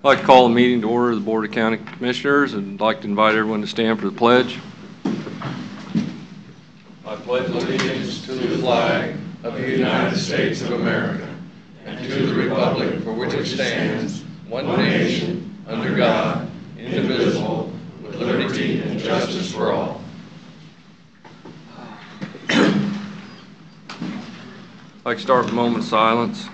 I'd like to call the meeting to order of the Board of County Commissioners, and I'd like to invite everyone to stand for the pledge. I pledge allegiance to the flag of the United States of America and to the republic for which it stands, one nation, under God, indivisible, with liberty and justice for all. I'd like to start with a moment of silence.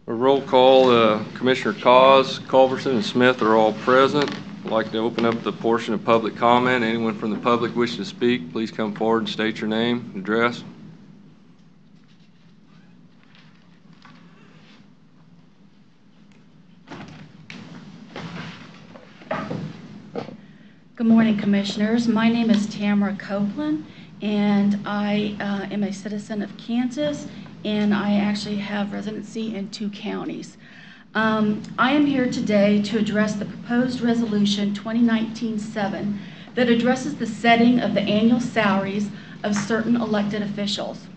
A roll call, Commissioner Cause, Culverson, and Smith are all present. I'd like to open up the portion of public comment. Anyone from the public wishing to speak, please come forward and state your name and address. Good morning, Commissioners. My name is Tamara Copeland, and I am a citizen of Kansas, and I actually have residency in 2 counties. I am here today to address the proposed resolution 2019-7 that addresses the setting of the annual salaries of certain elected officials,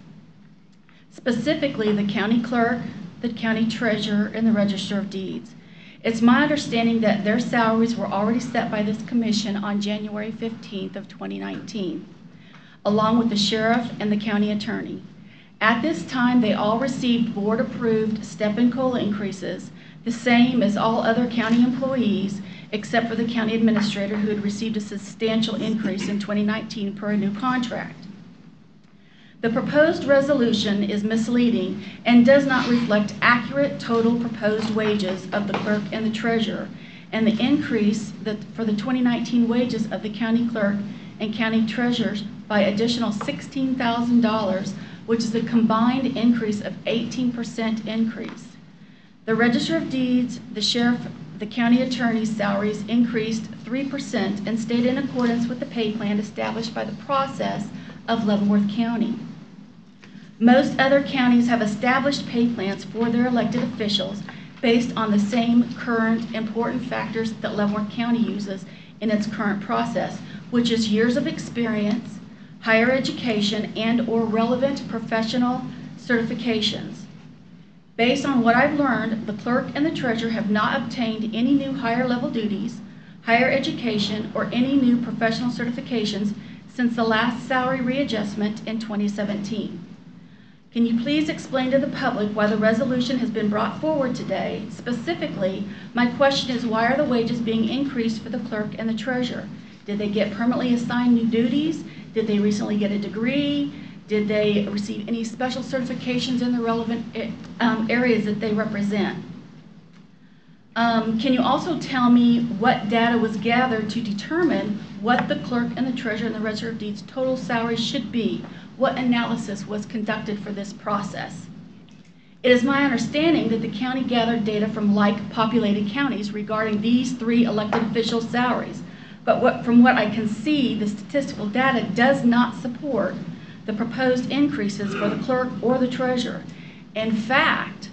specifically the county clerk, the county treasurer, and the register of deeds. It's my understanding that their salaries were already set by this commission on January 15th of 2019, along with the sheriff and the county attorney. At this time, they all received board-approved step and COLA increases, the same as all other county employees, except for the county administrator, who had received a substantial increase in 2019 per a new contract. The proposed resolution is misleading and does not reflect accurate total proposed wages of the clerk and the treasurer, and the increase for the 2019 wages of the county clerk and county treasurers by additional $16,000, which is a combined increase of 18% increase. The register of deeds, the sheriff, the county attorney's salaries increased 3% and stayed in accordance with the pay plan established by the process of Leavenworth County. Most other counties have established pay plans for their elected officials based on the same current important factors that Leavenworth County uses in its current process, which is years of experience, higher education, and/or relevant professional certifications. Based on what I've learned, the clerk and the treasurer have not obtained any new higher level duties, higher education, or any new professional certifications since the last salary readjustment in 2017. Can you please explain to the public why the resolution has been brought forward today? Specifically, my question is, why are the wages being increased for the clerk and the treasurer? Did they get permanently assigned new duties? Did they recently get a degree? Did they receive any special certifications in the relevant areas that they represent? Can you also tell me what data was gathered to determine what the clerk and the treasurer and the register of deeds total salaries should be? What analysis was conducted for this process? It is my understanding that the county gathered data from like populated counties regarding these 3 elected officials' salaries, but from what I can see, the statistical data does not support the proposed increases for the clerk or the treasurer. In fact,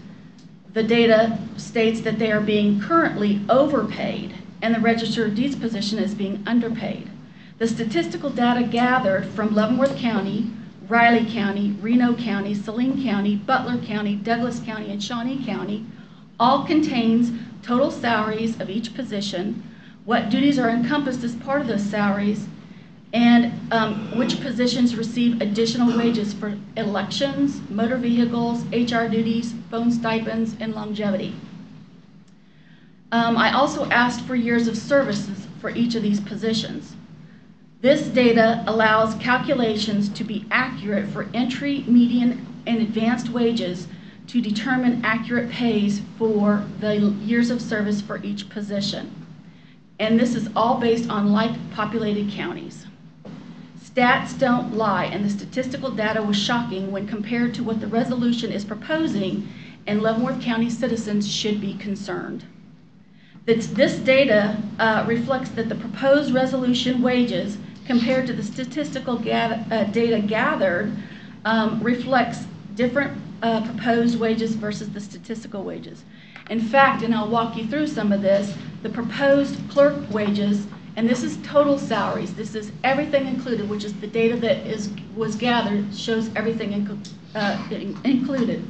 the data states that they are being currently overpaid and the register of deeds position is being underpaid. The statistical data gathered from Leavenworth County, Riley County, Reno County, Saline County, Butler County, Douglas County, and Shawnee County all contains total salaries of each position, what duties are encompassed as part of those salaries, and which positions receive additional wages for elections, motor vehicles, HR duties, phone stipends, and longevity. I also asked for years of services for each of these positions. This data allows calculations to be accurate for entry, median, and advanced wages to determine accurate pays for the years of service for each position. And this is all based on like populated counties. Stats don't lie, and the statistical data was shocking when compared to what the resolution is proposing, and Leavenworth County citizens should be concerned. This data reflects that the proposed resolution wages compared to the statistical data gathered reflects different proposed wages versus the statistical wages. In fact, and I'll walk you through some of this, the proposed clerk wages, and this is total salaries, this is everything included, which is the data that was gathered, shows everything included.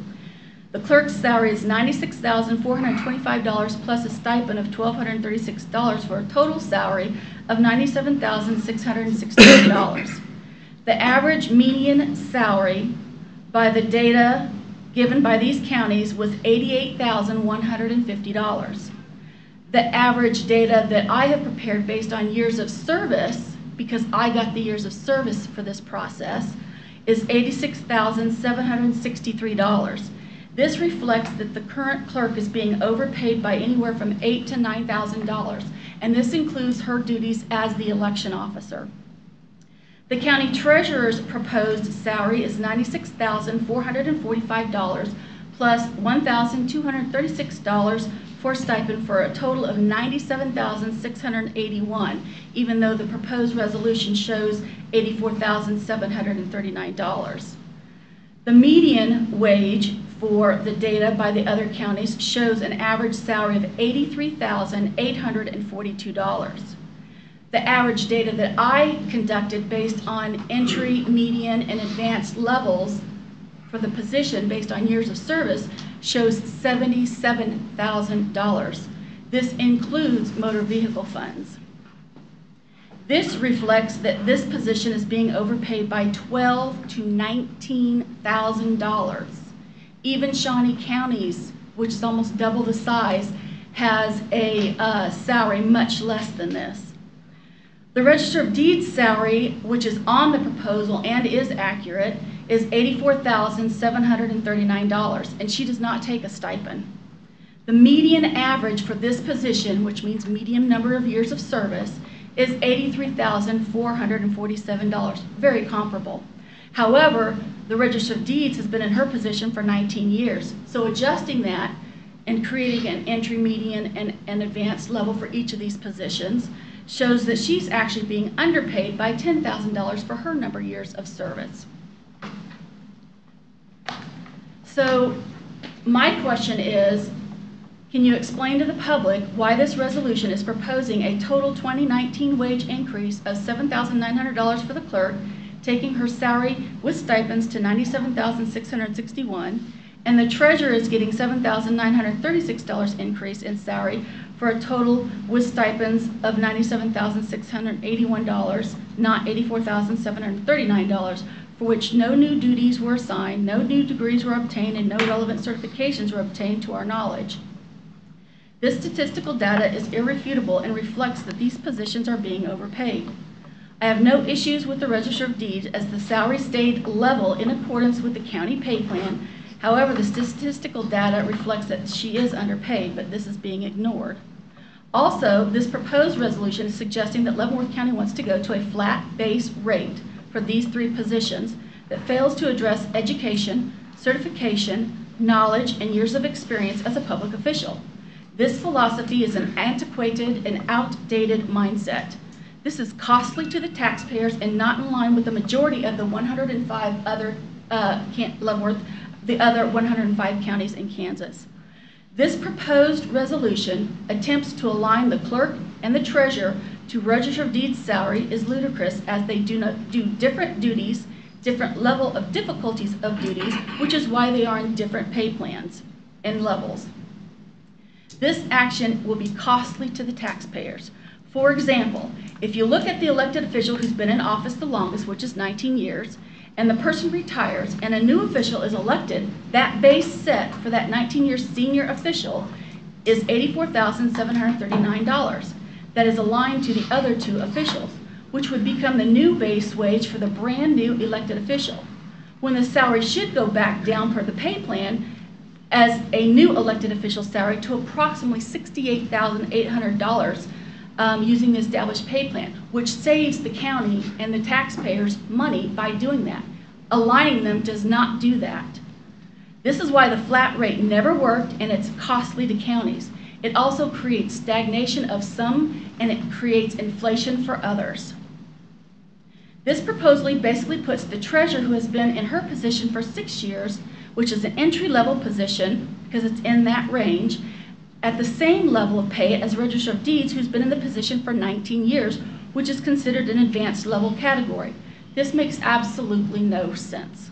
The clerk's salary is $96,425 plus a stipend of $1,236 for a total salary of $97,668. The average median salary by the data given by these counties was $88,150. The average data that I have prepared based on years of service, because I got the years of service for this process, is $86,763. This reflects that the current clerk is being overpaid by anywhere from $8,000 to $9,000, and this includes her duties as the election officer. The county treasurer's proposed salary is $96,445 plus $1,236 for stipend for a total of $97,681, even though the proposed resolution shows $84,739. The median wage for the data by the other counties shows an average salary of $83,842. The average data that I conducted based on entry, median, and advanced levels for the position based on years of service shows $77,000. This includes motor vehicle funds. This reflects that this position is being overpaid by $12,000 to $19,000. Even Shawnee County's, which is almost double the size, has a salary much less than this. The Register of Deeds salary, which is on the proposal and is accurate, is $84,739, and she does not take a stipend. The median average for this position, which means median number of years of service, is $83,447, very comparable. However, the Register of Deeds has been in her position for 19 years, so adjusting that and creating an entry, median, and advanced level for each of these positions shows that she's actually being underpaid by $10,000 for her number of years of service. So my question is, can you explain to the public why this resolution is proposing a total 2019 wage increase of $7,900 for the clerk, taking her salary with stipends to $97,661, and the treasurer is getting $7,936 increase in salary for a total with stipends of $97,681, not $84,739, for which no new duties were assigned, no new degrees were obtained, and no relevant certifications were obtained to our knowledge. This statistical data is irrefutable and reflects that these positions are being overpaid. I have no issues with the Register of Deeds as the salary stayed level in accordance with the county pay plan. However, the statistical data reflects that she is underpaid, but this is being ignored. Also, this proposed resolution is suggesting that Leavenworth County wants to go to a flat base rate for these three positions that fails to address education, certification, knowledge, and years of experience as a public official. This philosophy is an antiquated and outdated mindset. This is costly to the taxpayers and not in line with the majority of the 105 other the other 105 counties in Kansas. This proposed resolution attempts to align the clerk and the treasurer to Register of Deeds salary is ludicrous, as they do different duties, different level of difficulties of duties, which is why they are in different pay plans and levels. This action will be costly to the taxpayers. For example, if you look at the elected official who's been in office the longest, which is 19 years, and the person retires and a new official is elected, that base set for that 19-year senior official is $84,739. That is aligned to the other two officials, which would become the new base wage for the brand new elected official, when the salary should go back down per the pay plan as a new elected official salary to approximately $68,800 using the established pay plan, which saves the county and the taxpayers money by doing that. Aligning them does not do that. This is why the flat rate never worked, and it's costly to counties. It also creates stagnation of some, and it creates inflation for others. This proposal basically puts the treasurer, who has been in her position for 6 years, which is an entry-level position because it's in that range, at the same level of pay as Register of Deeds, who's been in the position for 19 years, which is considered an advanced level category. This makes absolutely no sense.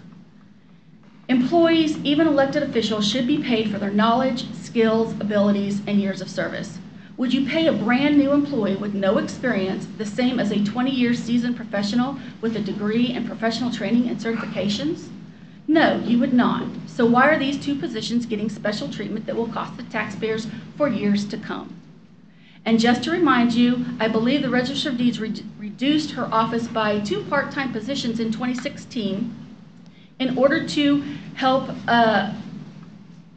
Employees, even elected officials, should be paid for their knowledge, skills, abilities, and years of service. Would you pay a brand new employee with no experience the same as a 20-year seasoned professional with a degree in professional training and certifications? No, you would not. So why are these two positions getting special treatment that will cost the taxpayers for years to come? And just to remind you, I believe the Register of Deeds reduced her office by 2 part-time positions in 2016 in order to help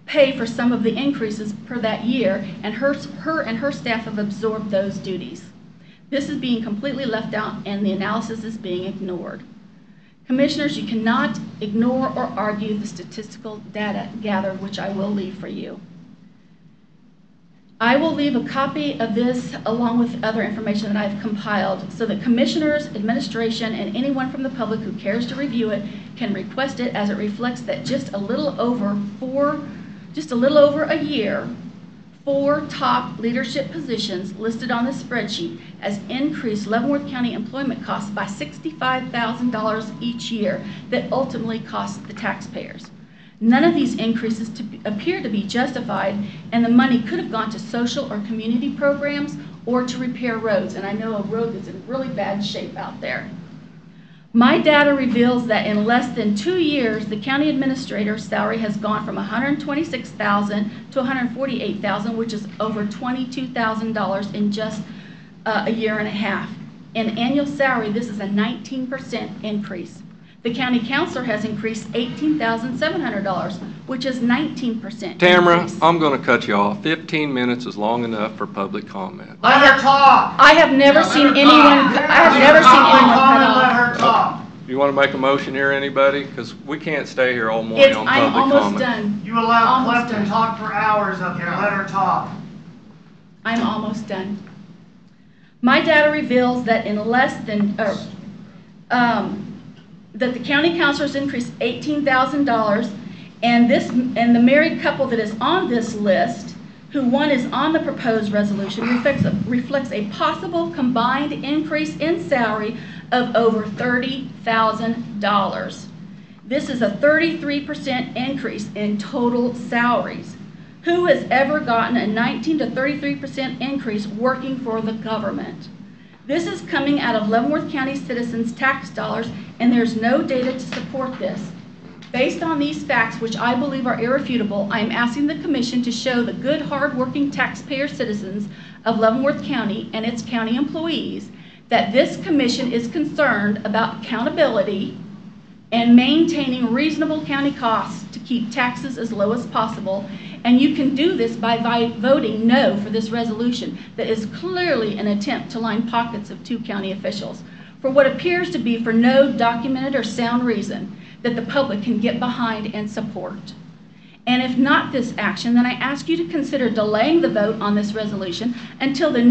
pay for some of the increases per that year, and her and her staff have absorbed those duties. This is being completely left out, and the analysis is being ignored. Commissioners, you cannot ignore or argue the statistical data gathered, which I will leave for you. I will leave a copy of this along with other information that I've compiled so that commissioners, administration, and anyone from the public who cares to review it can request it, as it reflects that just a little over a year, 4 top leadership positions listed on the spreadsheet has increased Leavenworth County employment costs by $65,000 each year that ultimately costs the taxpayers. None of these increases appear to be justified, and the money could have gone to social or community programs or to repair roads, and I know a road that's in really bad shape out there. My data reveals that in less than 2 years, the county administrator's salary has gone from $126,000 to $148,000, which is over $22,000 in just a year and a half. In annual salary, this is a 19% increase. The county councilor has increased $18,700, which is 19% Tamara, increase. I'm going to cut you off. 15 minutes is long enough for public comment. Let her talk. I have never seen anyone cut off. Let her talk. You want to make a motion here, anybody? Because we can't stay here all morning on I'm public almost comment. done. You allow Almost Cliff to done. talk for hours up here. Let her talk. I'm almost done. My data reveals that in less than, that the county councilors increased $18,000, and the married couple that is on this list, who one is on the proposed resolution, reflects a possible combined increase in salary of over $30,000. This is a 33% increase in total salaries. Who has ever gotten a 19 to 33% increase working for the government? This is coming out of Leavenworth County citizens' tax dollars, and there's no data to support this. Based on these facts, which I believe are irrefutable, I am asking the Commission to show the good, hard-working taxpayer citizens of Leavenworth County and its county employees that this Commission is concerned about accountability and maintaining reasonable county costs to keep taxes as low as possible. And you can do this by voting no for this resolution that is clearly an attempt to line pockets of 2 county officials for what appears to be for no documented or sound reason that the public can get behind and support. And if not this action, then I ask you to consider delaying the vote on this resolution until the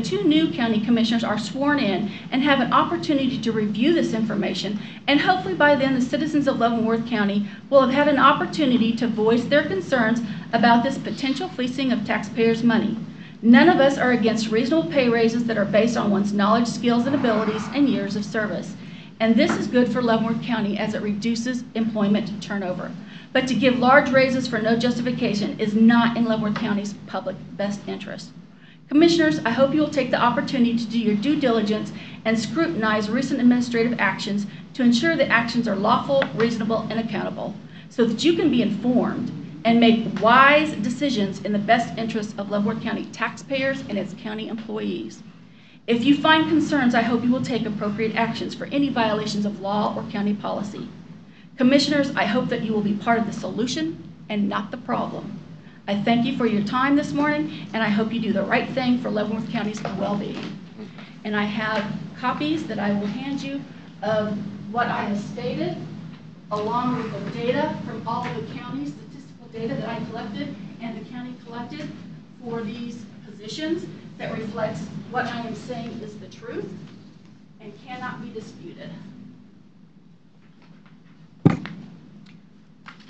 two new county commissioners are sworn in and have an opportunity to review this information. And hopefully by then the citizens of Leavenworth County will have had an opportunity to voice their concerns about this potential fleecing of taxpayers' money. None of us are against reasonable pay raises that are based on one's knowledge, skills, and abilities and years of service. And this is good for Leavenworth County as it reduces employment turnover. But to give large raises for no justification is not in Leavenworth County's public best interest. Commissioners, I hope you will take the opportunity to do your due diligence and scrutinize recent administrative actions to ensure that actions are lawful, reasonable, and accountable, so that you can be informed and make wise decisions in the best interest of Leavenworth County taxpayers and its county employees. If you find concerns, I hope you will take appropriate actions for any violations of law or county policy. Commissioners, I hope that you will be part of the solution and not the problem. I thank you for your time this morning, and I hope you do the right thing for Leavenworth County's well-being. And I have copies that I will hand you of what I have stated, along with the data from all of the county statistical data that I collected and the county collected for these positions that reflects what I am saying is the truth and cannot be disputed.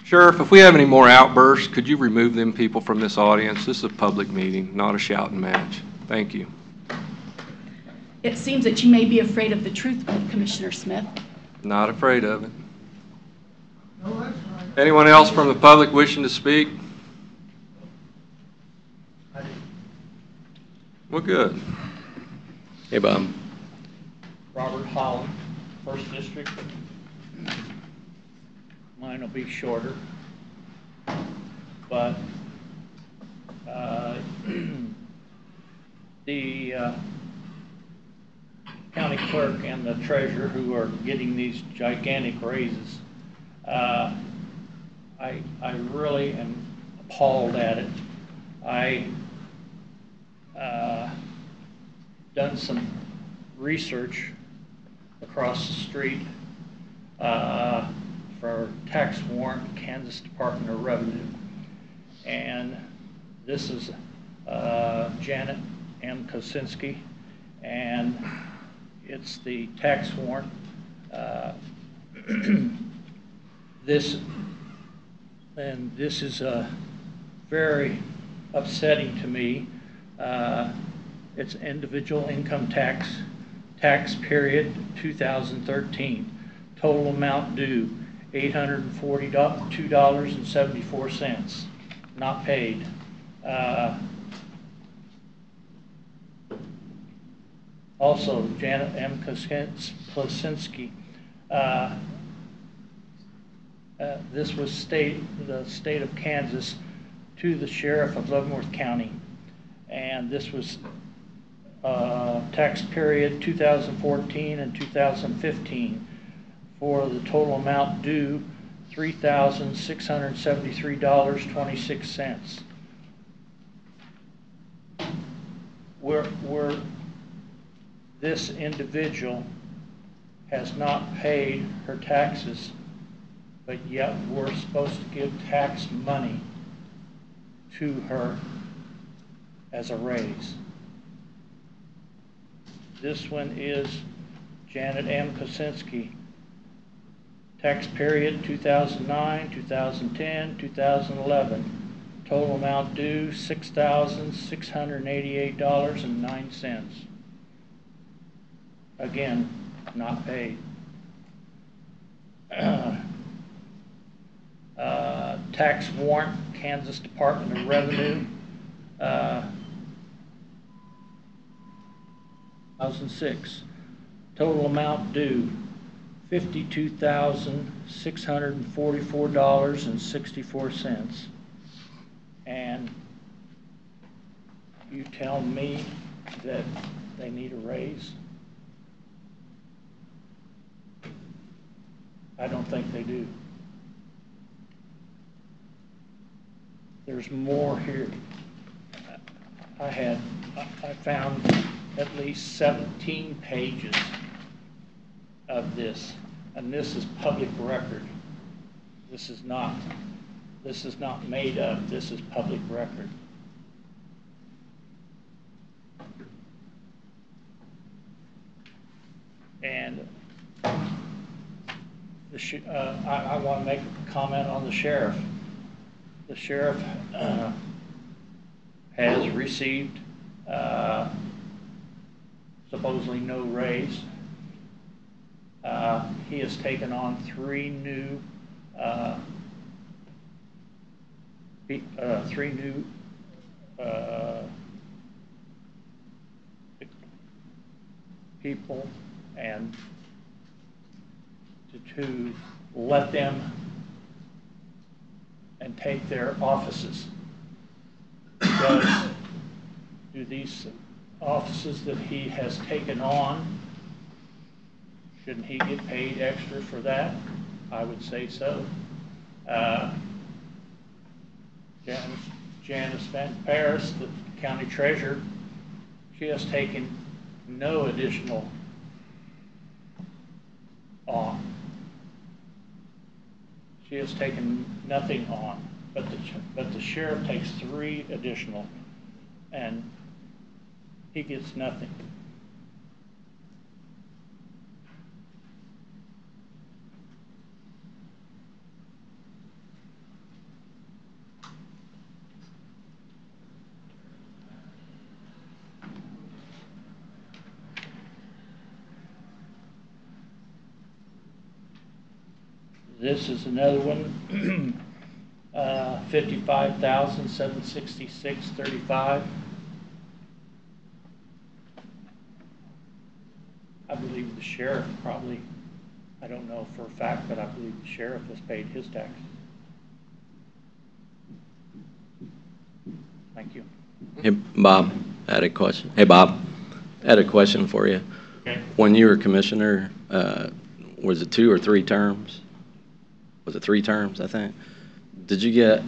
Sheriff, if we have any more outbursts, could you remove them people from this audience? This is a public meeting, not a shouting match. Thank you. It seems that you may be afraid of the truth, Commissioner Smith. Not afraid of it. No, that's right. Anyone else from the public wishing to speak? Well, good. Hey, Bob. Robert Holland, 1st District. Mine will be shorter, but the county clerk and the treasurer who are getting these gigantic raises, I really am appalled at it. I done some research across the street for tax warrant, Kansas Department of Revenue. And this is Janet M. Kosinski, and it's the tax warrant. This is very upsetting to me. It's individual income tax period 2013. Total amount due $842.74, not paid. Also, Janet M. Kosinski. This was the state of Kansas to the sheriff of Leavenworth County, and this was tax period 2014 and 2015. For the total amount due, $3,673.26. Where this individual has not paid her taxes, but yet we're supposed to give tax money to her as a raise. This one is Janet M. Kosinski. Tax period 2009, 2010, 2011. Total amount due $6,688.09. Again, not paid. Tax warrant, Kansas Department of Revenue. 2006. Total amount due $52,644.64. And you tell me that they need a raise? I don't think they do. There's more here. I found at least 17 pages of this, and this is public record. This is not made up. This is public record. And I want to make a comment on the sheriff. The sheriff has received supposedly no raise. He has taken on three new people, and to let them and take their offices. Do these offices that he has taken on, shouldn't he get paid extra for that? Janice Van Paris, the county treasurer, she has taken no additional on. She has taken nothing on, but the sheriff takes 3 additional, and he gets nothing. This is another one, 55,766.35. I believe the sheriff probably, I don't know for a fact, but I believe the sheriff has paid his taxes. Thank you. Hey, Bob, I had a question. Hey, Bob, I had a question for you. Okay. When you were commissioner, was it 2 or 3 terms? Was it 3 terms, I think? Did you get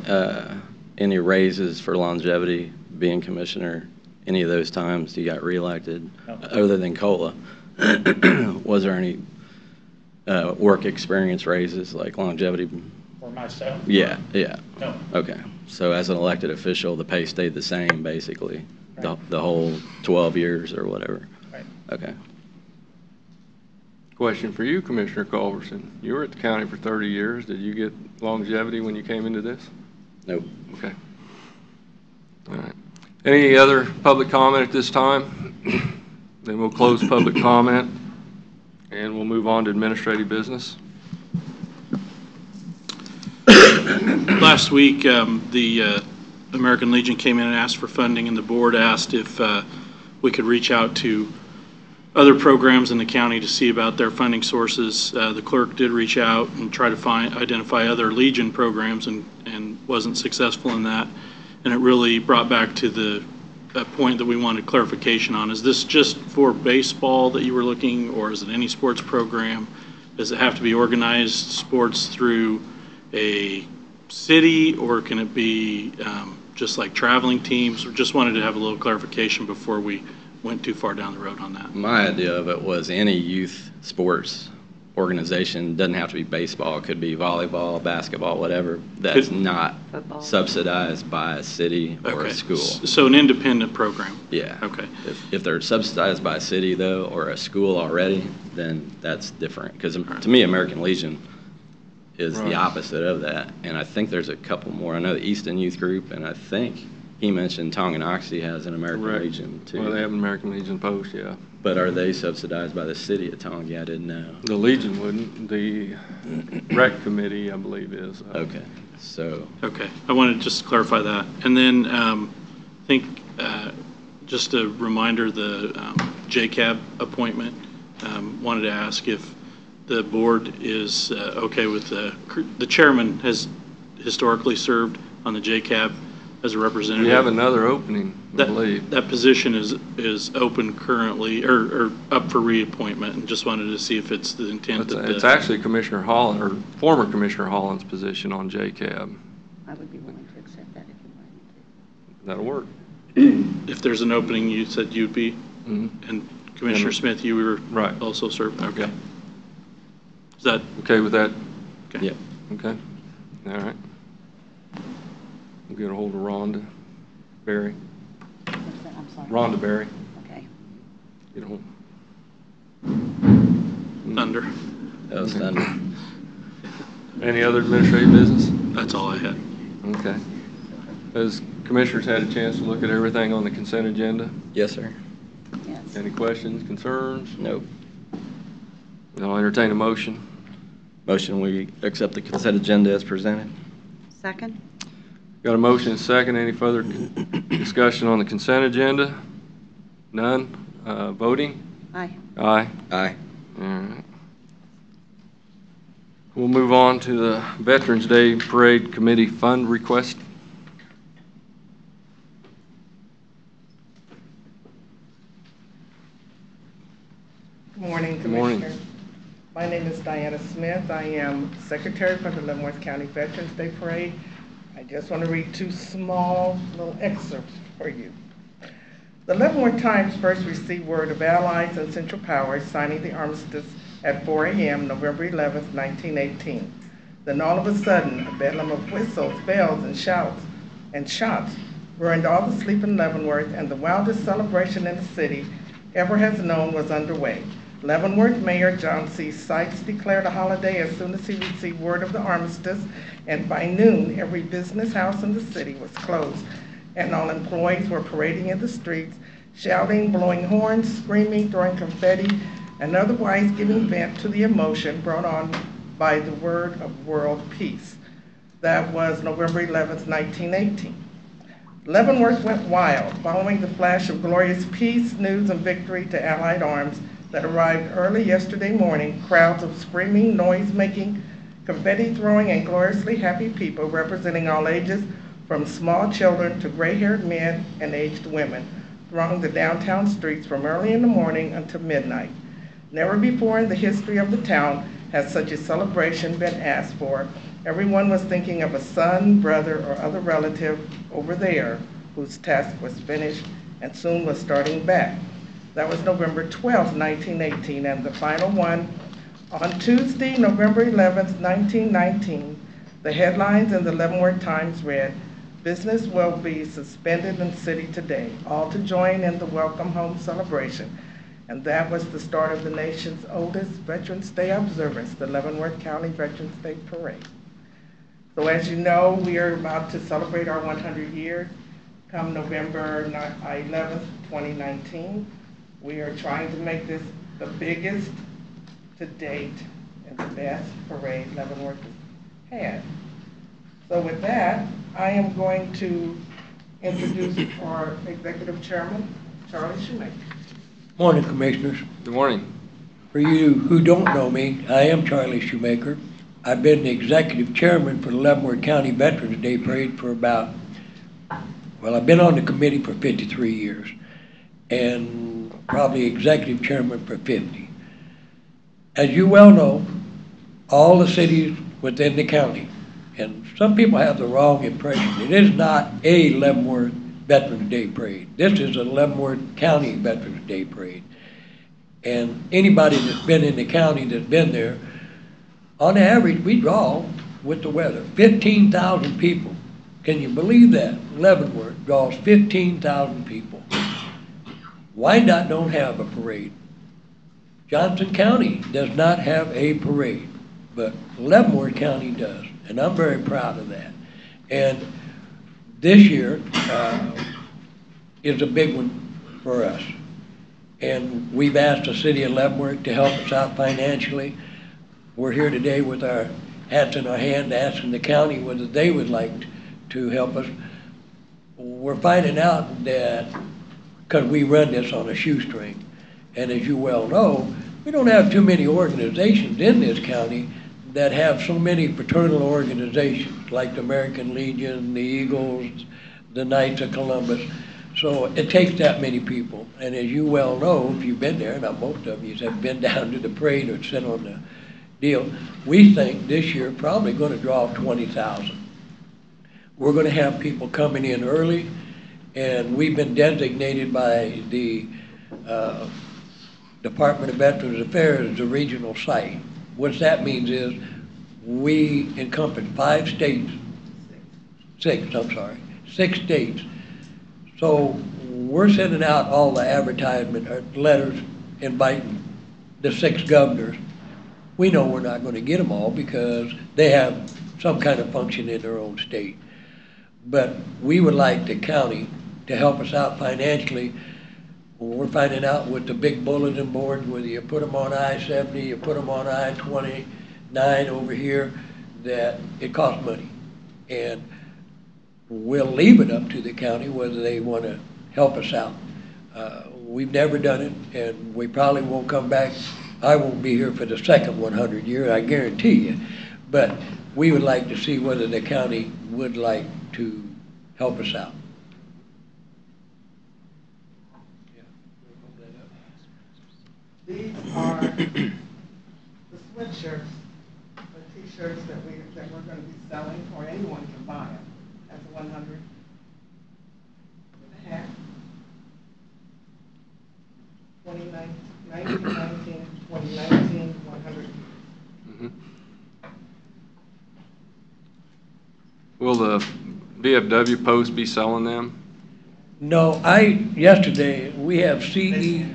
any raises for longevity being commissioner any of those times you got reelected? No. Other than COLA? Was there any work experience raises like longevity? For myself? Yeah, yeah. No. Okay. So as an elected official, the pay stayed the same, basically, Right. the whole 12 years or whatever? Right. Okay. Question for you, Commissioner Culverson. You were at the county for 30 years. Did you get longevity when you came into this? Nope. Okay. All right. Any other public comment at this time? Then we'll close public comment, and we'll move on to administrative business. Last week, the American Legion came in and asked for funding, and the board asked if we could reach out to other programs in the county to see about their funding sources. The clerk did reach out and try to identify other Legion programs and wasn't successful in that. And it really brought back to the point that we wanted clarification on. Is this just for baseball that you were looking, or is it any sports program? Does it have to be organized sports through a city, or can it be just like traveling teams? We just wanted to have a little clarification before we went too far down the road on that. My idea of it was any youth sports organization, doesn't have to be baseball, it could be volleyball, basketball, whatever, that's not subsidized by a city or a school. So an independent program? Yeah. Okay. If they're subsidized by a city, though, or a school already, then that's different. Because to me, American Legion is Right. the opposite of that. And I think there's a couple more. I know the Easton Youth Group, and I think he mentioned Tonganoxie has an American Correct. Legion, too. Well, they have an American Legion post, yeah. But are they subsidized by the city of Tonga? I didn't know. The Legion wouldn't. The rec committee, I believe, is. Okay, so. Okay, I wanted to just clarify that. And then I think just a reminder, the JCAB appointment, wanted to ask if the board is okay with the chairman has historically served on the JCAB as a representative. We have another opening, I believe. That position is open currently, or up for reappointment, and just wanted to see if it's the intent It's actually Commissioner Holland, or former Commissioner Holland's position on JCAB. I would be willing to accept that if you wanted me to. That'll work. If there's an opening, you said you'd be, Mhm. and Commissioner Smith, you were Right. also serving. Okay. Okay. Is that Okay with that? okay? Yeah. Okay. All right. We'll get a hold of Rhonda Berry. What's that? I'm sorry. Rhonda Berry. Okay. Get a hold. Thunder. That was thunder. Any other administrative business? That's all I had. Okay. Has commissioners had a chance to look at everything on the consent agenda? Yes, sir. Yes. Any questions, concerns? Nope. I'll entertain a motion. Motion, we accept the consent agenda as presented. Second? Got a motion and a second. Any further discussion on the consent agenda? None? Voting? Aye. Aye. Aye. All right. We'll move on to the Veterans Day Parade Committee Fund request. Good morning, Good morning. Commissioner. My name is Diana Smith. I am Secretary for the Leavenworth County Veterans Day Parade. I just want to read two small little excerpts for you. The Leavenworth Times first received word of Allies and Central Powers signing the armistice at 4 a.m. November 11, 1918. Then all of a sudden, a bedlam of whistles, bells, and shots ruined all the sleep in Leavenworth, and the wildest celebration in the city ever has known was underway. Leavenworth Mayor John C. Sykes declared a holiday as soon as he received word of the armistice, and by noon, every business house in the city was closed, and all employees were parading in the streets, shouting, blowing horns, screaming, throwing confetti, and otherwise giving vent to the emotion brought on by the word of world peace. That was November 11, 1918. Leavenworth went wild, following the flash of glorious peace, news, and victory to Allied arms that arrived early yesterday morning. Crowds of screaming, noise-making, confetti-throwing, and gloriously happy people representing all ages, from small children to gray-haired men and aged women, thronged the downtown streets from early in the morning until midnight. Never before in the history of the town has such a celebration been asked for. Everyone was thinking of a son, brother, or other relative over there whose task was finished and soon was starting back. That was November 12, 1918, and the final one on Tuesday, November 11, 1919, the headlines in the Leavenworth Times read, "Business will be suspended in the city today, all to join in the Welcome Home celebration." And that was the start of the nation's oldest Veterans Day observance, the Leavenworth County Veterans Day Parade. So as you know, we are about to celebrate our 100 years come November 11th, 2019. We are trying to make this the biggest to date and the best parade Leavenworth has had. So with that, I am going to introduce our Executive Chairman, Charlie Shoemaker. Morning, Commissioners. Good morning. For you who don't know me, I am Charlie Shoemaker. I've been the Executive Chairman for the Leavenworth County Veterans Day Parade for I've been on the committee for 53 years and probably Executive Chairman for 50. As you well know, all the cities within the county, and some people have the wrong impression, it is not a Leavenworth Veterans Day Parade. This is a Leavenworth County Veterans Day Parade. And anybody that's been in the county that's been there, on average, we draw, with the weather, 15,000 people. Can you believe that? Leavenworth draws 15,000 people. Wyandotte don't have a parade. Johnson County does not have a parade, but Leavenworth County does, and I'm very proud of that. And this year is a big one for us. And we've asked the city of Leavenworth to help us out financially. We're here today with our hats in our hand asking the county whether they would like to help us. We're finding out that, because we run this on a shoestring, and as you well know, we don't have too many organizations in this county that have so many fraternal organizations, like the American Legion, the Eagles, the Knights of Columbus. So it takes that many people. And as you well know, if you've been there, not most of you have been down to the parade or sit on the deal, we think this year probably going to draw 20,000. We're going to have people coming in early, and we've been designated by the Department of Veterans Affairs as a regional site. What that means is we encompass 5 states, 6 states. So we're sending out all the advertisement letters inviting the 6 governors. We know we're not going to get them all because they have some kind of function in their own state. But we would like the county to help us out financially. We're finding out with the big bulletin boards, whether you put them on I-70, you put them on I-29 over here, that it costs money. And we'll leave it up to the county whether they want to help us out. We've never done it, and we probably won't come back. I won't be here for the second 100 year, I guarantee you. But we would like to see whether the county would like to help us out. These are the sweatshirts, the t-shirts that we're going to be selling, or anyone can buy them. as 100. With a hat. 2019, 100. Mhm. Will the VFW post be selling them? No, yesterday, we have CE,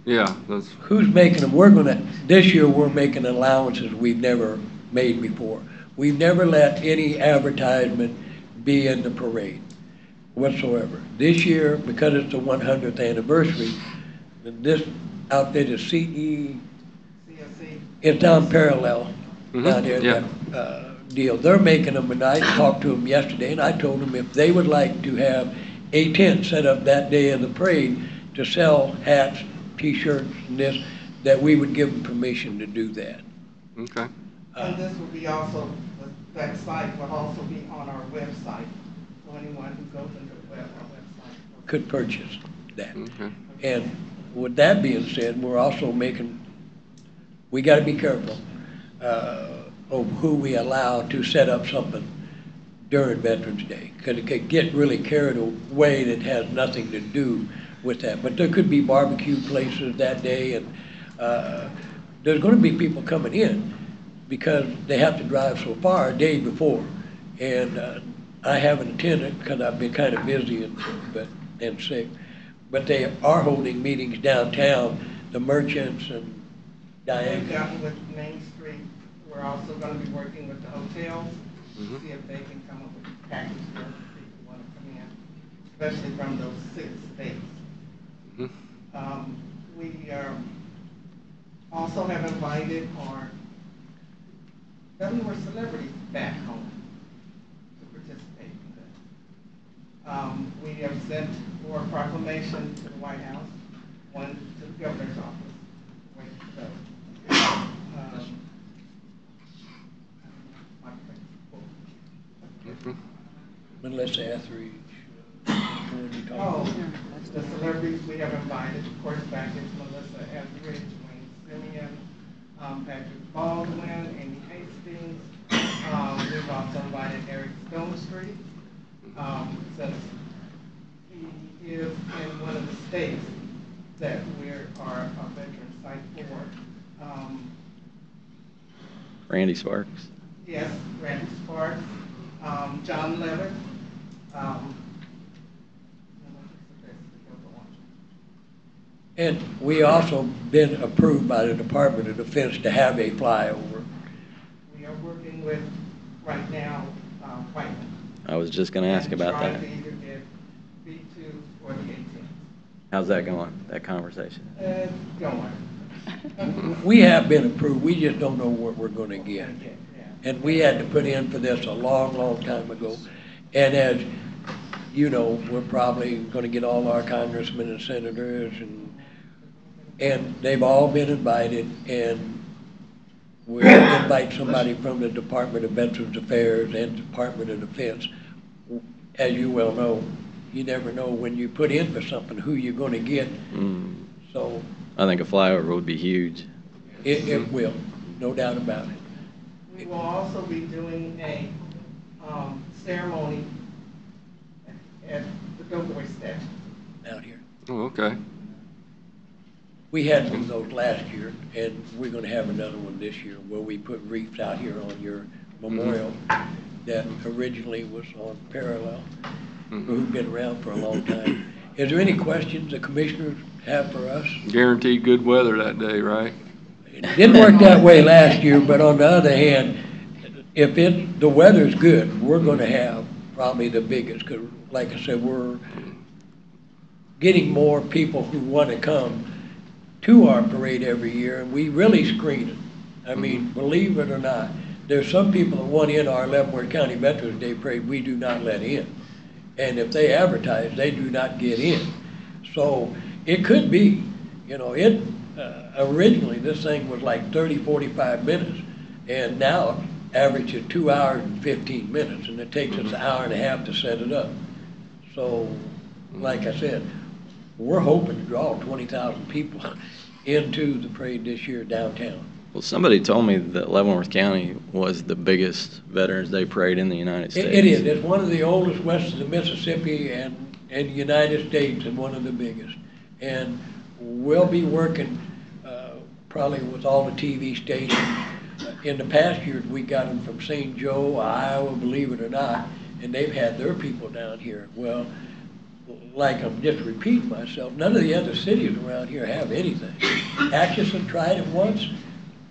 Yeah, that's, who's making them? This year, we're making allowances we've never made before. We've never let any advertisement be in the parade whatsoever. This year, because it's the 100th anniversary, this outfit is CE, CSC. it's down parallel down there, yeah. that deal. They're making them, and I talked to them yesterday, and I told them if they would like to have a tent set up that day of the parade to sell hats, T-shirts, and this, that we would give them permission to do that. Okay. And this will be also, that site will also be on our website. So anyone who goes into our website Could purchase that. Okay. And with that being said, we're also we gotta be careful of who we allow to set up something during Veterans Day, because it could get really carried away that has nothing to do with that. But there could be barbecue places that day, and there's gonna be people coming in because they have to drive so far a day before. And I haven't attended because I've been kind of busy and sick. But they are holding meetings downtown, the merchants and We've Diane. gotten with Main Street. We're also going to be working with the hotels, Mhm. see if they can come up with a package for people who want to come in, especially from those 6 states. Mhm. We also have invited our 7 more celebrities back home to participate in this. We have sent for a proclamation to the White House, one to the governor's office, where to go. Mhm. Melissa Etheridge. Oh, the celebrities we have invited, of course, back is Melissa Etheridge, Wayne Simeon, Patrick Baldwin, Amy Hastings. We've also invited Eric Stonestreet, since he is in one of the states that we are a veteran site for. Randy Sparks. Yes, Randy Sparks, John Levitt. And we also been approved by the Department of Defense to have a flyover. We are working with, right now, Whiteman. I was just going to ask about Trying that. to either get B2 or the 18th. How's that going, that conversation? Going. We have been approved, we just don't know what we're gonna get. Yeah. And we had to put in for this a long, long time ago. And as you know, we're probably gonna get all our congressmen and senators, and they've all been invited, and we'll invite somebody from the Department of Veterans Affairs and Department of Defense. As you well know, you never know when you put in for something, who you're gonna get. So I think a flyover would be huge. it will, no doubt about it. We will also be doing a ceremony at the Doughboy statue. Out here. Oh, okay. We had one of those last year, and we're gonna have another one this year, where we put wreaths out here on your memorial that originally was on Parallel, who've been around for a long time. Is there any questions the commissioners have for us? Guaranteed good weather that day, right? It didn't work that way last year, but on the other hand, if the weather's good, we're gonna have probably the biggest, because like I said, we're getting more people who wanna come to our parade every year, and we really screen it. I mean, believe it or not, there's some people that want in our Leavenworth County Veterans Day Parade we do not let in. And if they advertise, they do not get in. So it could be, originally this thing was like 30, 45 minutes, and now it averages 2 hours and 15 minutes, and it takes us an hour and a half to set it up. So, like I said, we're hoping to draw 20,000 people into the parade this year downtown. Well, somebody told me that Leavenworth County was the biggest Veterans Day parade in the United States. It is. It's one of the oldest west of the Mississippi and the United States, and one of the biggest. And we'll be working probably with all the TV stations. In the past years, we got them from St. Joe, Iowa, believe it or not, and they've had their people down here. Well, like I'm just repeating myself, none of the other cities around here have anything. Atchison tried it once,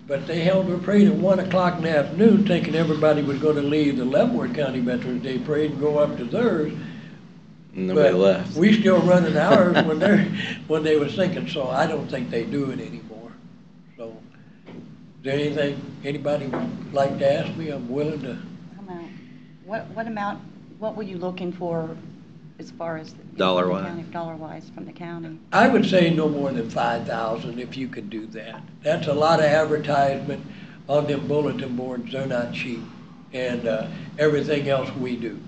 but they held their parade at 1 o'clock in the afternoon, thinking everybody was going to leave the Leavenworth County Veterans Day parade and go up to theirs. Nobody But left. we still running ours when they was thinking, so I don't think they do it anymore. So, is there anything anybody would like to ask me? I'm willing to. What were you looking for as far as Dollar-wise? Dollar-wise from the county? I would say no more than 5,000 if you could do that. That's a lot of advertisement on them bulletin boards. They're not cheap, and everything else we do.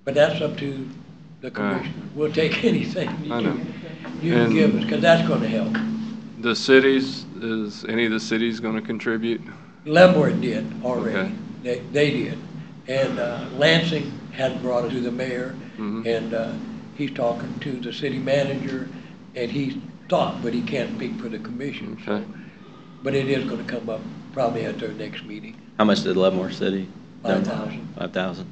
But that's up to the commissioner. We'll take anything I know. you can give us, because that's going to help. The cities, is any of the cities going to contribute? Leavenworth did already. Okay. They did. And Lansing had brought it to the mayor, Mhm. and he's talking to the city manager, and he thought, but he can't speak for the commission. So, Okay. but it is going to come up probably at their next meeting. How much did Leavenworth City? 5,000. 5,000.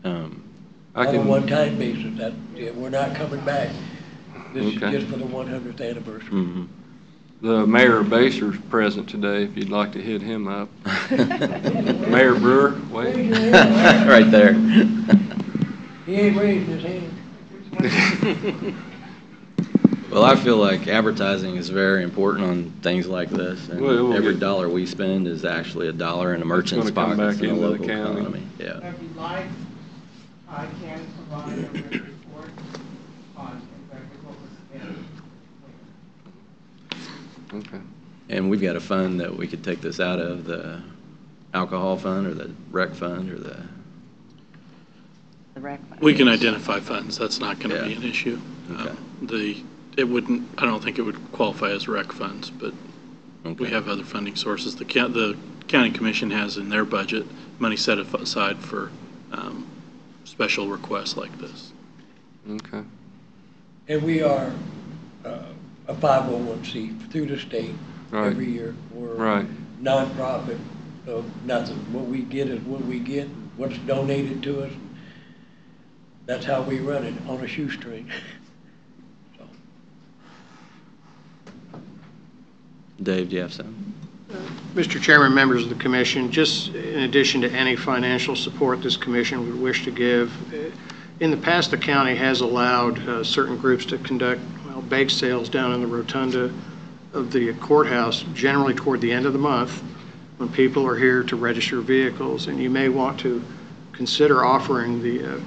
I On a can, one-time basis. That, yeah, we're not coming back. This is Okay. just for the 100th anniversary. Mm-hmm. the mayor of Baser's present today, if you'd like to hit him up. Mayor Brewer, wait. Right there. He ain't raising his hand. Well, I feel like advertising is very important on things like this. And Well, we'll every get- dollar we spend is actually a dollar in a merchant's gonna come pockets back in the into the local county. economy. Yeah. If you'd like, I can provide a written report on exactly what was spent. Okay. And we've got a fund that we could take this out of, the alcohol fund or the rec fund or the, The rec fund? We can identify funds, that's not going to be Yeah. an issue. Okay. It wouldn't, I don't think it would qualify as rec funds, but we Okay. have other funding sources. The county commission has in their budget money set aside for special requests like this. Okay. And we are a 501c through the state Right. every year. We're Right. nonprofit, so nothing. What we get is what we get, what's donated to us. That's how we run it, on a shoestring. So, Dave, do you have something? Mr. Chairman, members of the commission, just in addition to any financial support this commission would wish to give, in the past, the county has allowed certain groups to conduct, bake sales down in the rotunda of the courthouse, generally toward the end of the month, when people are here to register vehicles. And you may want to consider offering the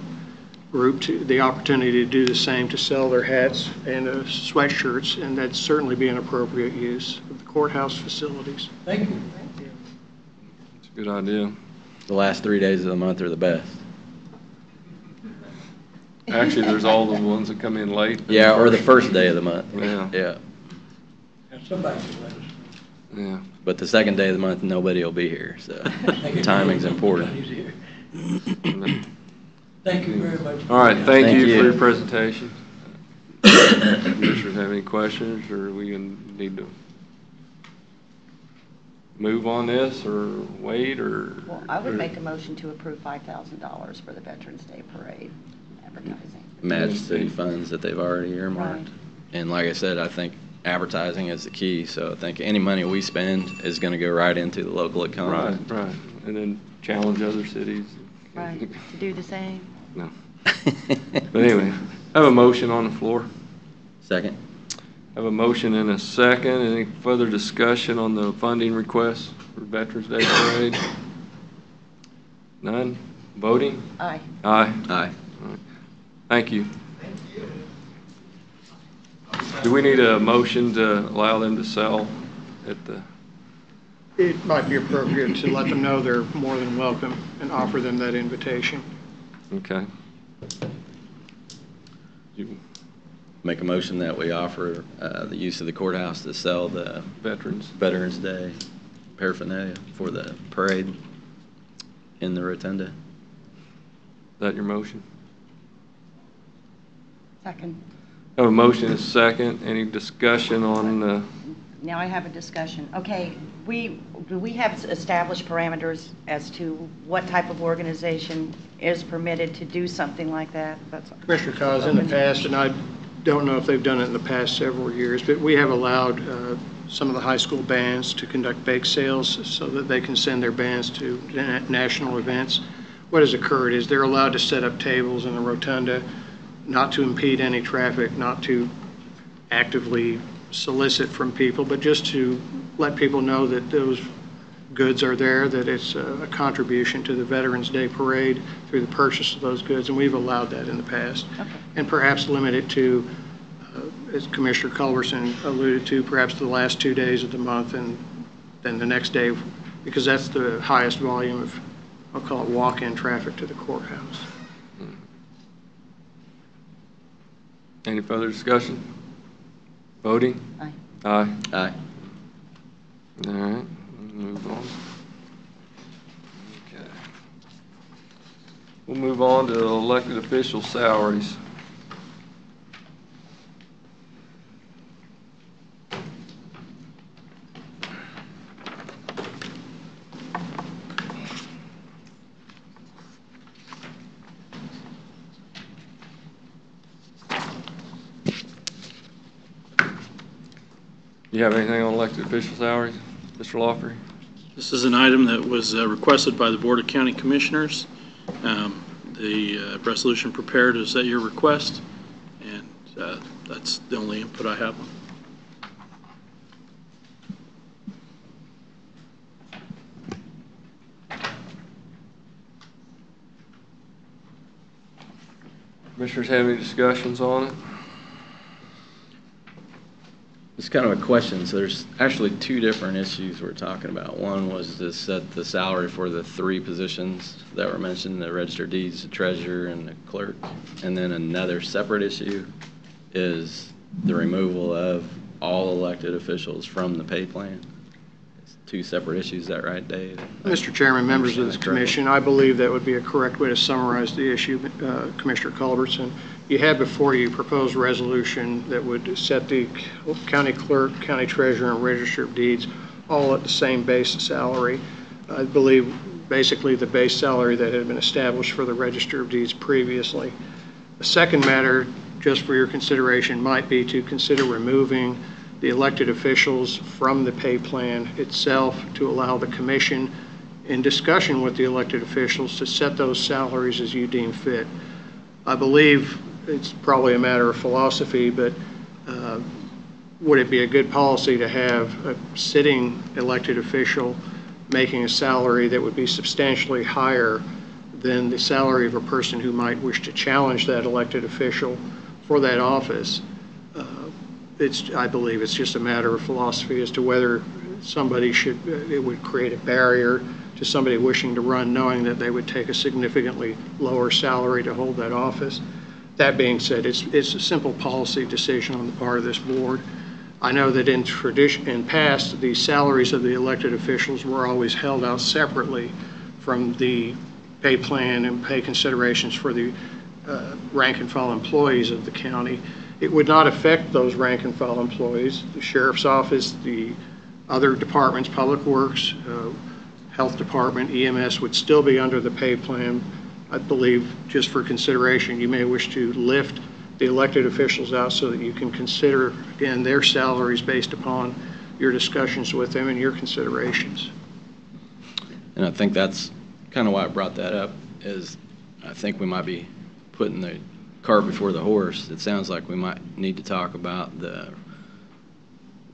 group the opportunity to do the same, to sell their hats and sweatshirts, and that'd certainly be an appropriate use of the courthouse facilities. thank you. It's a good idea. The last 3 days of the month are the best. Actually, there's all the ones that come in late. Yeah, or the first day of the month. Yeah. Yeah. And somebody can let us know. Yeah. But the second day of the month, nobody will be here, so timing's important. Nobody's here. Thank you very much. All right, thank Thank you for you. your presentation. Commissioners have any questions, or we need to move on this, or wait, or? Well, I would make a motion to approve $5,000 for the Veterans Day Parade advertising. Match city funds that they've already earmarked. Right. And like I said, I think advertising is the key, so I think any money we spend is going to go right into the local economy. Right, right, and then challenge other cities. Right, to do the same. No. But anyway, I have a motion on the floor. Second. I have a motion and a second. Any further discussion on the funding request for Veterans Day Parade? None? Voting? Aye. Aye. Aye. Thank you. Do we need a motion to allow them to sell at the, It might be appropriate to let them know they're more than welcome and offer them that invitation. okay. make a motion that we offer the use of the courthouse to sell the Veterans Day paraphernalia for the parade in the rotunda. Is that your motion? Second. Have a motion and a second. Any discussion on the? Now I have a discussion. Okay, do we have established parameters as to what type of organization is permitted to do something like that? Commissioner Cos, in the past, and I don't know if they've done it in the past several years, but we have allowed some of the high school bands to conduct bake sales so that they can send their bands to national events. What has occurred is they're allowed to set up tables in the rotunda, not to impede any traffic, not to actively solicit from people, but just to let people know that those goods are there, that it's a contribution to the Veterans Day Parade through the purchase of those goods, and we've allowed that in the past. Okay. And perhaps limit it to, as Commissioner Culberson alluded to, perhaps the last 2 days of the month and then the next day, because that's the highest volume of, I'll call it walk-in traffic to the courthouse. Any further discussion? Voting? Aye. Aye. Aye. All right, move on. Okay. We'll move on to elected official salaries. Do you have anything on elected official salaries, Mr. Lawfrey? This is an item that was requested by the Board of County Commissioners. The resolution prepared is at your request, and that's the only input I have on. Commissioners have any discussions on it? It's kind of a question. So there's actually two different issues we're talking about. One was to set the salary for the three positions that were mentioned, the register of deeds, the treasurer, and the clerk. And then another separate issue is the removal of all elected officials from the pay plan. It's two separate issues. Is that right, Dave? Mr. Chairman, members of this commission, I believe that would be a correct way to summarize the issue. Commissioner Culberson, you had before you proposed resolution that would set the county clerk, county treasurer, and register of deeds all at the same base salary. I believe basically the base salary that had been established for the register of deeds previously. The second matter, just for your consideration, might be to consider removing the elected officials from the pay plan itself to allow the commission, in discussion with the elected officials, to set those salaries as you deem fit. I believe it's probably a matter of philosophy, but would it be a good policy to have a sitting elected official making a salary that would be substantially higher than the salary of a person who might wish to challenge that elected official for that office? I believe it's just a matter of philosophy as to whether somebody it would create a barrier to somebody wishing to run, knowing that they would take a significantly lower salary to hold that office. That being said, it's a simple policy decision on the part of this board. I know that in past, the salaries of the elected officials were always held out separately from the pay plan and pay considerations for the rank and file employees of the county. It would not affect those rank and file employees. The sheriff's office, the other departments, public works, health department, EMS would still be under the pay plan. I believe, just for consideration, you may wish to lift the elected officials out so that you can consider, again, their salaries based upon your discussions with them and your considerations. And I think that's kind of why I brought that up, is I think we might be putting the cart before the horse. It sounds like we might need to talk about the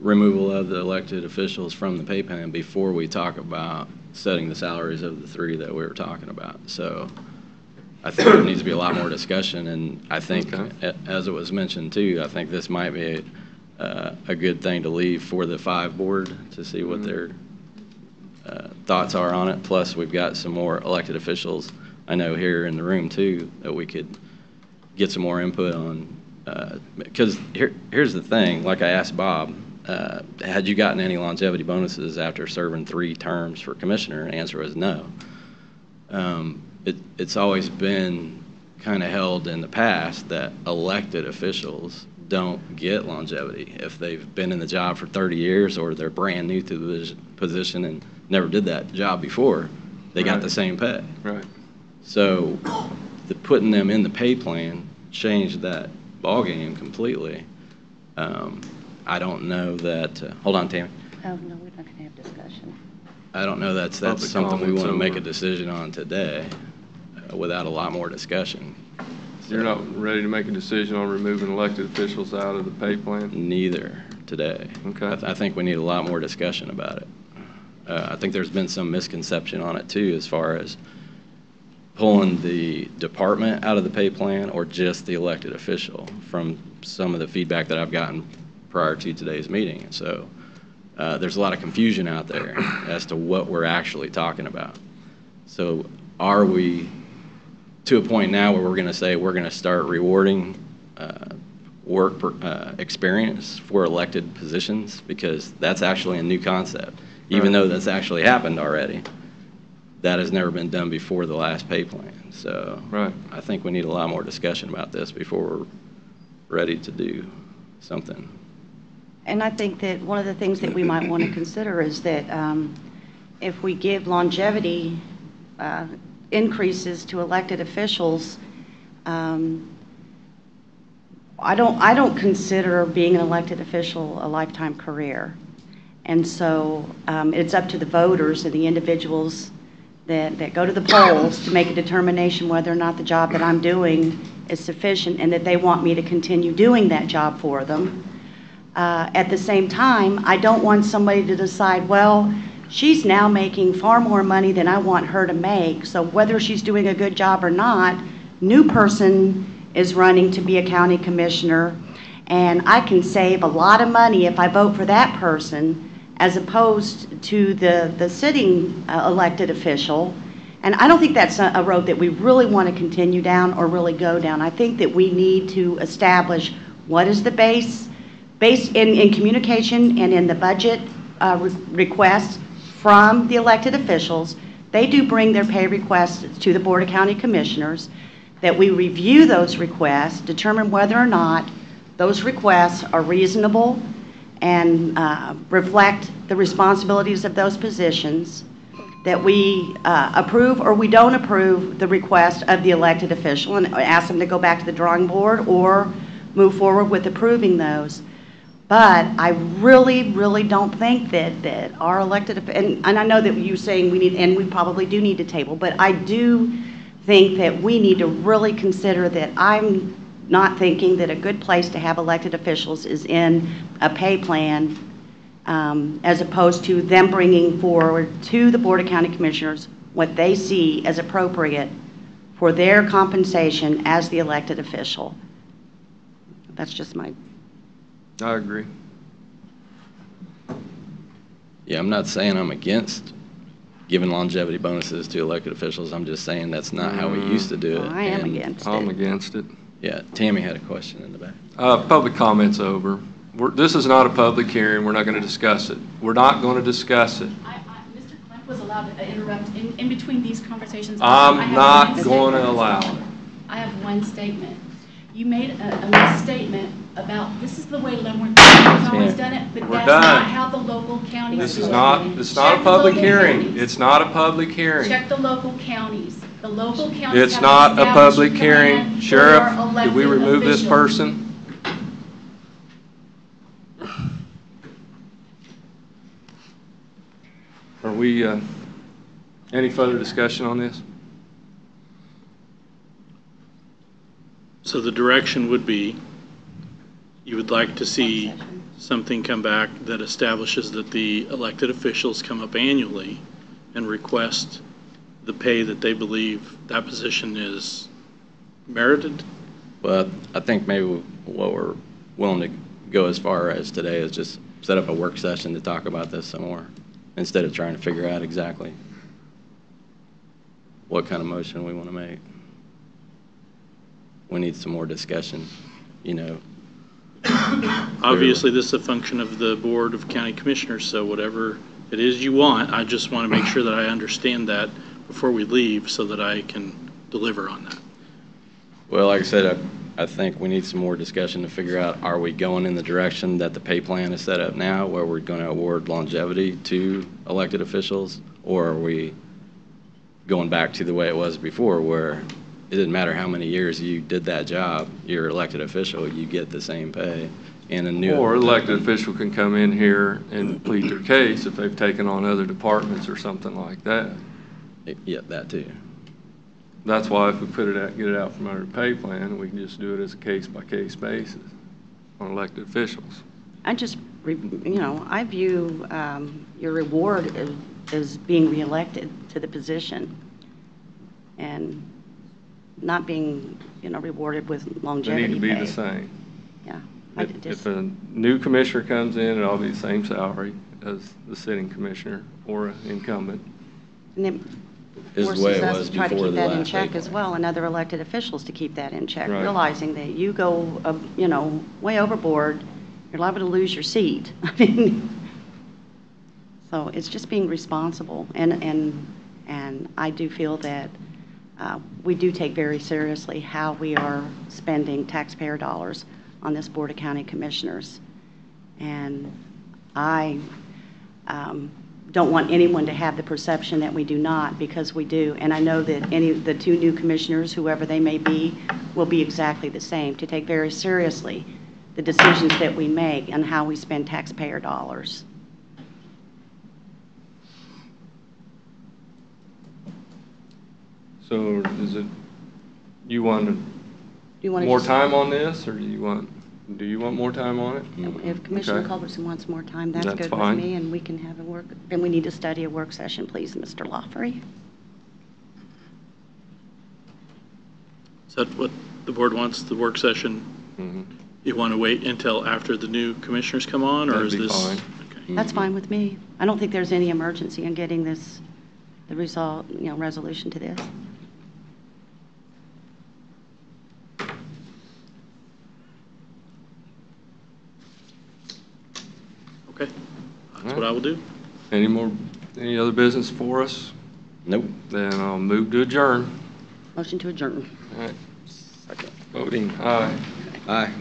removal of the elected officials from the pay plan before we talk about setting the salaries of the three that we were talking about. So I think there needs to be a lot more discussion, and I think, as it was mentioned too, I think this might be a good thing to leave for the 5 board to see what their thoughts are on it. Plus, we've got some more elected officials I know here in the room too that we could get some more input on Because here's the thing, like I asked Bob, had you gotten any longevity bonuses after serving 3 terms for commissioner? And the answer was no. It's always been kind of held in the past that elected officials don't get longevity. If they've been in the job for 30 years or they're brand new to the position and never did that job before, they got the same pay. Right. So putting them in the pay plan changed that ballgame completely. I don't know that, hold on, Tammy. Oh, no, we're not going to have discussion. I don't know that's Public something we comments want to make over. a decision on today without a lot more discussion. You're not ready to make a decision on removing elected officials out of the pay plan? Neither today. Okay. I think we need a lot more discussion about it. I think there's been some misconception on it too, as far as pulling the department out of the pay plan or just the elected official, from some of the feedback that I've gotten prior to today's meeting. So there's a lot of confusion out there as to what we're actually talking about. So are we to a point now where we're going to say we're going to start rewarding work experience for elected positions? Because that's actually a new concept. Even though that's actually happened already, that has never been done before the last pay plan. So I think we need a lot more discussion about this before we're ready to do something. And I think that one of the things that we might want to consider is that if we give longevity increases to elected officials, I don't consider being an elected official a lifetime career. And so it's up to the voters and the individuals that go to the polls to make a determination whether or not the job that I'm doing is sufficient and that they want me to continue doing that job for them. At the same time, I don't want somebody to decide, well, she's now making far more money than I want her to make, so whether she's doing a good job or not, new person is running to be a county commissioner, and I can save a lot of money if I vote for that person as opposed to the sitting elected official. And I don't think that's a road that we really want to continue down or really go down. I think that we need to establish what is the base in communication and in the budget requests from the elected officials. They do bring their pay requests to the Board of County Commissioners, that we review those requests, determine whether or not those requests are reasonable and reflect the responsibilities of those positions, that we approve or we don't approve the request of the elected official and ask them to go back to the drawing board or move forward with approving those. But I really, really don't think that our elected, and I know that you're saying we need, and we probably do need to table, but I do think that we need to really consider that I'm not thinking that a good place to have elected officials is in a pay plan as opposed to them bringing forward to the Board of County Commissioners what they see as appropriate for their compensation as the elected official. That's just my... I agree. Yeah, I'm not saying I'm against giving longevity bonuses to elected officials. I'm just saying that's not how we used to do it. I am And, against I'm it. against it. Yeah, Tammy had a question in the back. Public comment's over. This is not a public hearing. We're not going to discuss it. We're not going to discuss it. Mr. Clint was allowed to interrupt in between these conversations. I'm not going to allow it. I have one statement. You made a misstatement about this is the way Leavenworth County has always done it, but We're that's done. not how the local counties This do is it. not, it's not Check a the public local hearing. counties. It's not a public hearing. Check the local counties. The local counties It's have not an a public established hearing. plan Sheriff, for did we elected remove this officials. person? Are we, any further discussion on this? So the direction would be, you would like to see something come back that establishes that the elected officials come up annually and request the pay that they believe that position is merited? Well, I think maybe what we're willing to go as far as today is just set up a work session to talk about this some more, instead of trying to figure out exactly what kind of motion we want to make. We need some more discussion. you know. Obviously, this is a function of the Board of County Commissioners, so whatever it is you want, I just want to make sure that I understand that before we leave so that I can deliver on that. Well, like I said, I think we need some more discussion to figure out, are we going in the direction that the pay plan is set up now, where we're going to award longevity to elected officials, or are we going back to the way it was before, where it didn't matter how many years you did that job, you're an elected official, you get the same pay, and a new... Or elected official can come in here and plead their case if they've taken on other departments or something like that. Yeah, that too. That's why if we put it out, get it out from under the pay plan, we can just do it as a case-by-case basis on elected officials. I just, I view your reward as being reelected to the position and not being, rewarded with They longevity need to be pay. the same. Yeah. If a new commissioner comes in, it'll be the same salary as the sitting commissioner or an incumbent. And it Is the way it forces us was to try to before keep the that in last check pay as plan. well, and other elected officials to keep that in check, Right. realizing that you go, way overboard, you're liable to lose your seat. I mean, so it's just being responsible, and I do feel that we do take very seriously how we are spending taxpayer dollars on this Board of County Commissioners. And I don't want anyone to have the perception that we do not, because we do. And I know that the two new commissioners, whoever they may be, will be exactly the same, to take very seriously the decisions that we make and how we spend taxpayer dollars. So is it, you want You want to more just- time on this, or do you want more time on it? If Commissioner Okay. Culbertson wants more time, that's That's good fine. with me, and we can have and we need to study a work session, please, Mr. Lawfrey. Is that what the board wants, the work session? Mhm. You want to wait until after the new commissioners come on, or That'd is be this? fine. Okay. That's fine with me. I don't think there's any emergency in getting the resolution to this. Okay, that's what I will do. Any other business for us? Nope. Then I'll move to adjourn. Motion to adjourn. All right. Voting, aye. Aye.